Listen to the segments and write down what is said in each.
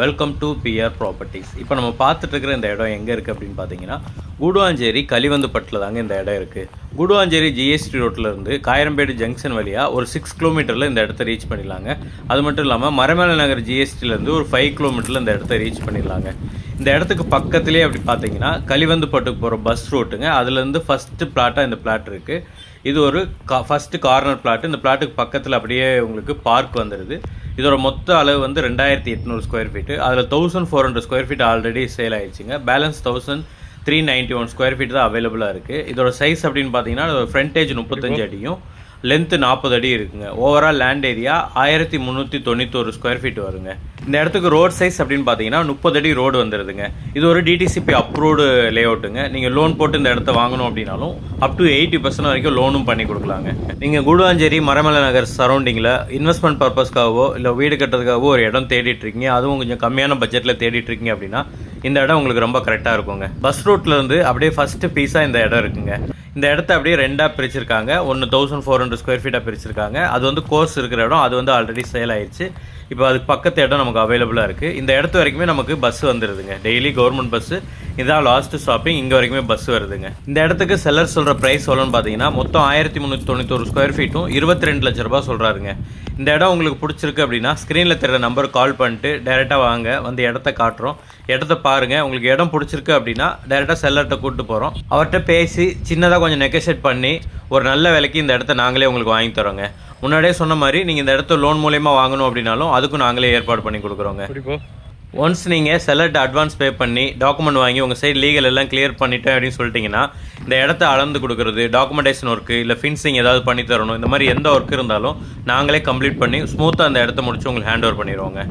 Welcome to PR properties. இப்போ நம்ம பார்த்துட்டு இருக்கிற இந்த இடம் எங்கே இருக்குது அப்படின்னு பார்த்தீங்கன்னா, கூடுவாஞ்சேரி கலிவந்துப்பட்டில் தாங்க இந்த இடம் இருக்குது. கூடுவாஞ்சேரி ஜிஎஸ்டி ரோட்டிலேருந்து காயரம்பேடு ஜங்ஷன் வழியாக ஒரு 6 கிலோமீட்டரில் இந்த இடத்த ரீச் பண்ணிடலாங்க. அது மட்டும் இல்லாமல் மரமேல நகர் ஜிஎஸ்டிலேருந்து ஒரு 5 கிலோமீட்டரில் இந்த இடத்த ரீச் பண்ணிடலாங்க. இந்த இடத்துக்கு பக்கத்துலேயே அப்படி பார்த்தீங்கன்னா கலிவந்துப்பட்டுக்கு போகிற பஸ் ரூட்டுங்க. அதுலேருந்து ஃபஸ்ட்டு பிளாட்டாக இந்த பிளாட் இருக்குது. இது ஒரு ஃபஸ்ட்டு கார்னர் பிளாட். இந்த பிளாட்டுக்கு பக்கத்தில் அப்படியே உங்களுக்கு பார்க் வந்துடுது. இதோட மொத்த அளவு வந்து 2800 ஸ்கொயர் ஃபீட்டு. அதில் 1400 ஸ்கொயர் ஃபீட் ஆல்ரெடி சேல் ஆயிடுச்சுங்க. பேலன்ஸ் 1391 ஸ்கொயர் ஃபீட் தான் அவைலபிளாக இருக்குது. இதோட சைஸ் அப்படின்னு பார்த்தீங்கன்னா ஃப்ரண்டேஜ் 35 அடியும் லென்த்து 40 அடி இருக்குங்க. Overall land area 1391 square feet வருங்க. இந்த இடத்துக்கு ரோட் சைஸ் அப்படின்னு பார்த்தீங்கன்னா 30 அடி ரோடு வந்துடுதுங்க. இது ஒரு டிடிசிபி அப்ரூவ்டு லே அவுட்டுங்க. நீங்கள் லோன் போட்டு இந்த இடத்த வாங்கணும் அப்படின்னாலும் அப் டு 80% வரைக்கும் லோனும் பண்ணி கொடுக்கலாங்க. நீங்கள் கூடுவாஞ்சேரி மரமலை நகர் சரௌண்டிங்கில் இன்வெஸ்ட்மெண்ட் பர்பஸ்க்காகவோ இல்லை வீடு கட்டுறதுக்காகவோ ஒரு இடம் தேடிட்டுருக்கீங்க, அதுவும் கொஞ்சம் கம்மியான பட்ஜெட்டில் தேடிட்டுருக்கீங்க அப்படின்னா இந்த இடம் உங்களுக்கு ரொம்ப கரெக்டாக இருக்குங்க. பஸ் ரூட்லேருந்து அப்படியே ஃபஸ்ட்டு பீஸாக இந்த இடம் இருக்குங்க. இந்த இடத்த அப்படியே ரெண்டாக பிரிச்சிருக்காங்க. ஒன்று 1400 ஸ்கொயர் ஃபீட்டாக பிரிச்சிருக்காங்க. அது வந்து கோர்ஸ் இருக்கிற இடம். அது வந்து ஆல்ரெடி சேல் ஆயிடுச்சு. இப்போ அதுக்கு பக்கத்து இடம் நமக்கு அவைலபிளாக இருக்குது. இந்த இடத்து வரைக்குமே நமக்கு பஸ் வந்துடுதுங்க. Daily government bus. இதான் லாஸ்ட்டு ஸ்டாப்பிங். இங்கே வரைக்குமே பஸ் வருதுங்க. இந்த இடத்துக்கு செல்லர் சொல்கிற ப்ரைஸ் எவ்வளோன்னு பார்த்தீங்கன்னா மொத்தம் 1391 ஸ்கொயர் ஃபீட்டும் 22 லட்ச ரூபா சொல்கிறாருங்க. இந்த இடம் உங்களுக்கு பிடிச்சிருக்கு அப்படின்னா ஸ்க்ரீனில் தெரிகிற நம்பருக்கு கால் பண்ணிட்டு டேரெக்டாக வாங்க, வந்து இடத்த காட்டுறோம். இடத்த பாருங்கள். உங்களுக்கு இடம் பிடிச்சிருக்கு அப்படின்னா டேரெக்டாக செல்லர்கிட்ட கூப்பிட்டு போகிறோம். அவர்கிட்ட பேசி சின்னதாக கொஞ்சம் நெகோஷியேட் பண்ணி ஒரு நல்ல விலைக்கு இந்த இடத்த நாங்களே உங்களுக்கு வாங்கி தரோங்க. முன்னாடியே சொன்ன மாதிரி நீங்கள் இந்த இடத்த லோன் மூலயமா வாங்கணும் அப்படின்னாலும் அதுக்கும் நாங்களே ஏற்பாடு பண்ணி கொடுக்குறோங்க. ஒன்ஸ் நீங்கள் செல்லர்ட்ட அட்வான்ஸ் பே பண்ணி டாக்குமெண்ட் வாங்கி உங்கள் சைடு லீகல் எல்லாம் கிளியர் பண்ணிட்டேன் அப்படின்னு சொல்லிட்டிங்கன்னா இந்த இடத்த அளந்து கொடுக்குறது, டாக்குமெண்டேஷன் ஒர்க்கு இல்லை ஃபின்சிங் ஏதாவது பண்ணி தரணும், இந்த மாதிரி எந்த ஒர்க் இருந்தாலும் நாங்களே கம்ப்ளீட் பண்ணி ஸ்மூத்தாக அந்த இடத்த முடிச்சு உங்களுக்கு ஹேண்ட் ஓவர் பண்ணிடுவோங்க.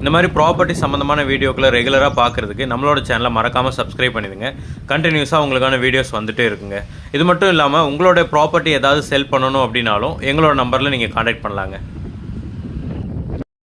இந்த மாதிரி ப்ராப்பர்ட்டி சம்மந்தமான வீடியோக்களை ரெகுலராக பார்க்குறதுக்கு நம்மளோட சேனலை மறக்காமல் சப்ஸ்கிரைப் பண்ணிடுங்க. கண்டினியூஸாக உங்களுக்கான வீடியோஸ் வந்துகிட்டே இருக்குங்க. இது மட்டும் இல்லாமல் உங்களோட ப்ராப்பர்ட்டி ஏதாவது செல் பண்ணணும் அப்படின்னாலும் எங்களோட நம்பரில் நீங்கள் கான்டாக்ட் பண்ணலாங்க.